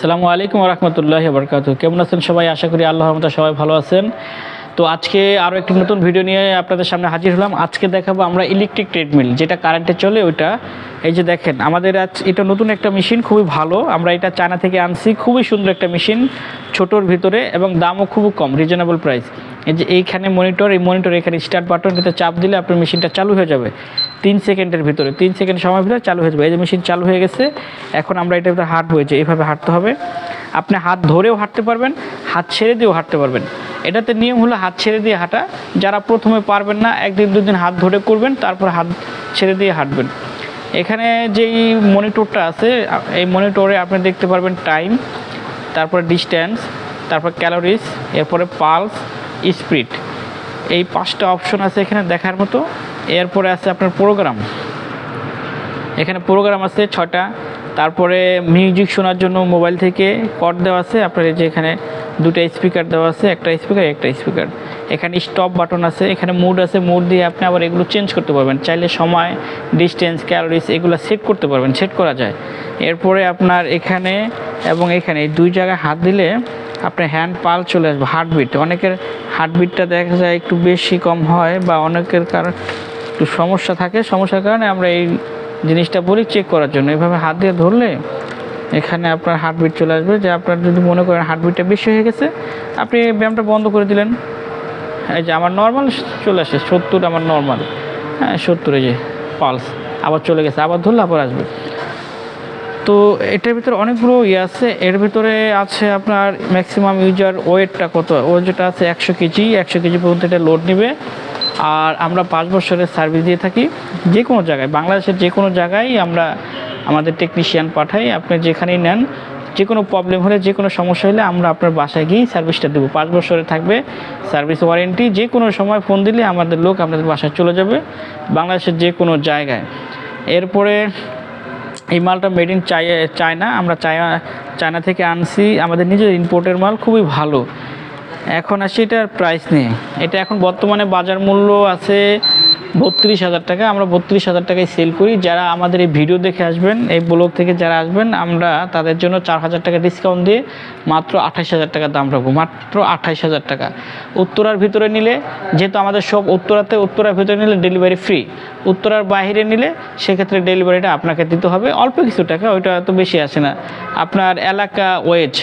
আসসালামু আলাইকুম ওয়া রাহমাতুল্লাহি ওয়া বারাকাতুহু। কেমন আছেন সবাই? আশা করি আল্লাহর রহমতে সবাই ভালো আছেন। তো আজকে আরও একটি নতুন ভিডিও নিয়ে আপনাদের সামনে হাজির হলাম। আজকে দেখাবো আমরা ইলেকট্রিক ট্রেডমিল, যেটা কারেন্টে চলে ওইটা। এই যে দেখেন, আমাদের এটা নতুন একটা মেশিন, খুবই ভালো। আমরা এটা চায়না থেকে আনছি, খুবই সুন্দর একটা মেশিন, ছোটোর ভিতরে এবং দামও খুব কম, রিজনেবল প্রাইস। এই যে এইখানে মনিটর, এই মনিটর এখানে স্টার্ট বাটনটাতে চাপ দিলে আপনার মেশিনটা চালু হয়ে যাবে 3 সেকেন্ডের ভিতরে, 3 সেকেন্ড সময়ের ভিতরে চালু হয়ে যাবে। এই যে মেশিন চালু হয়ে গেছে। এখন আমরা এটার ভিতরে হাঁটবো, যে এইভাবে হাঁটতে হবে। আপনি হাত ধরেও হাঁটতে পারবেন, হাত ছেড়ে দিয়েও হাঁটতে পারবেন। এটাতে নিয়ম হলো হাত ছেড়ে দিয়ে হাঁটা। যারা প্রথমে পারবেন না, একদিন দুদিন হাত ধরে করবেন, তারপর হাত ছেড়ে দিয়ে হাঁটবেন। এখানে যেই মনিটরটা আছে, এই মনিটরে আপনি দেখতে পারবেন টাইম, তারপরে ডিস্ট্যান্স, তারপর ক্যালোরিজ, এরপরে পালস, স্পিড। এই 5টা অপশন আছে এখানে দেখার মতো। এরপরে আছে আপনার প্রোগ্রাম, এখানে প্রোগ্রাম আছে 6টা। তারপরে মিউজিক শোনার জন্য মোবাইল থেকে কর্ড দেওয়া আছে আপনার। এই যে এখানে 2টা স্পিকার দেওয়া আছে, একটা স্পিকার। এখানে স্টপ বাটন আছে, এখানে মুড আছে, মুড দিয়ে আপনি আবার এগুলো চেঞ্জ করতে পারবেন। চাইলে সময়, ডিস্টেন্স, ক্যালোরিজ এগুলো সেট করতে পারবেন, সেট করা যায়। এরপরে আপনার এখানে এবং এখানে এই 2 জায়গায় হাত দিলে আপনার হ্যান্ড পাল চলে আসবে, হার্টবিট। অনেকের হার্টবিটটা দেখা যায় একটু বেশি কম হয়, বা অনেকের কারণ একটু সমস্যা থাকে, সমস্যার কারণে আমরা এই জিনিসটা বলি চেক করার জন্য। এইভাবে হাত দিয়ে ধরলে এখানে আপনার হার্টবিট চলে আসবে। যে আপনার যদি মনে করেন হার্টবিটটা বেশি হয়ে গেছে, আপনি ব্যায়ামটা বন্ধ করে দিলেন। এই যে আমার নর্মাল চলে আসে 70, আমার নর্মাল, হ্যাঁ 70। এই যে পালস আবার চলে গেছে, আবার ধরলে আবার আসবে। তো এটার ভিতরে অনেকগুলো আছে। এর ভিতরে আছে আপনার ম্যাক্সিমাম ইউজার ওয়েটটা কত, ও যেটা আছে 100 কেজি, 100 কেজি পর্যন্ত এটা লোড নেবে। আর আমরা 5 বছরের সার্ভিস দিয়ে থাকি। যে কোনো জায়গায়, বাংলাদেশের যে কোনো জায়গায় আমরা আমাদের টেকনিশিয়ান পাঠাই। আপনি যেখানেই নেন, যে কোনো প্রবলেম হলে, যে কোনো সমস্যা হলে আমরা আপনার বাসায় গিয়েই সার্ভিসটা দেবো। 5 বছরে থাকবে সার্ভিস ওয়ারেন্টি। যে কোনো সময় ফোন দিলে আমাদের লোক আপনাদের বাসায় চলে যাবে, বাংলাদেশের যে কোনো জায়গায়। এরপরে এই মালটা মেড ইন চায়না, আমরা চায়না থেকে আনছি, আমাদের নিজের ইম্পোর্টের মাল, খুবই ভালো। এখন আসি এটার প্রাইস নিয়ে। এটা এখন বর্তমানে বাজার মূল্য আছে 32,000 টাকা। আমরা 32,000 টাকায় সেল করি। যারা আমাদের এই ভিডিও দেখে আসবেন, এই ব্লগ থেকে যারা আসবেন, আমরা তাদের জন্য 4,000 টাকা ডিসকাউন্ট দিয়ে মাত্র 28,000 টাকা দাম রাখবো, মাত্র 28,000 টাকা। উত্তরার ভিতরে নিলে, যেহেতু আমাদের সব উত্তরার ভিতরে নিলে ডেলিভারি ফ্রি। উত্তরার বাইরে নিলে সেক্ষেত্রে ডেলিভারিটা আপনাকে দিতে হবে অল্প কিছু টাকা, ওইটা এত বেশি আসে না। আপনার এলাকা ওয়েজ,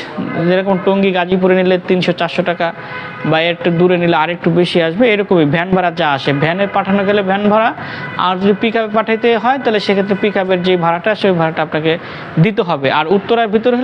যেরকম টঙ্গী গাজীপুরে নিলে 300-400 টাকা, বা একটু দূরে নিলে আরেকটু বেশি আসবে। এরকমই ভ্যান ভাড়া যা আসে, ভ্যানে পাঠানো গেলে ভ্যান ভাড়া, আর যদি পিক আপে পাঠাইতে হয় তাহলে সেক্ষেত্রে পিক আপের যে ভাড়াটা, সেই ভাড়াটা আপনাকে দিতে হবে। আর উত্তরার ভিতরে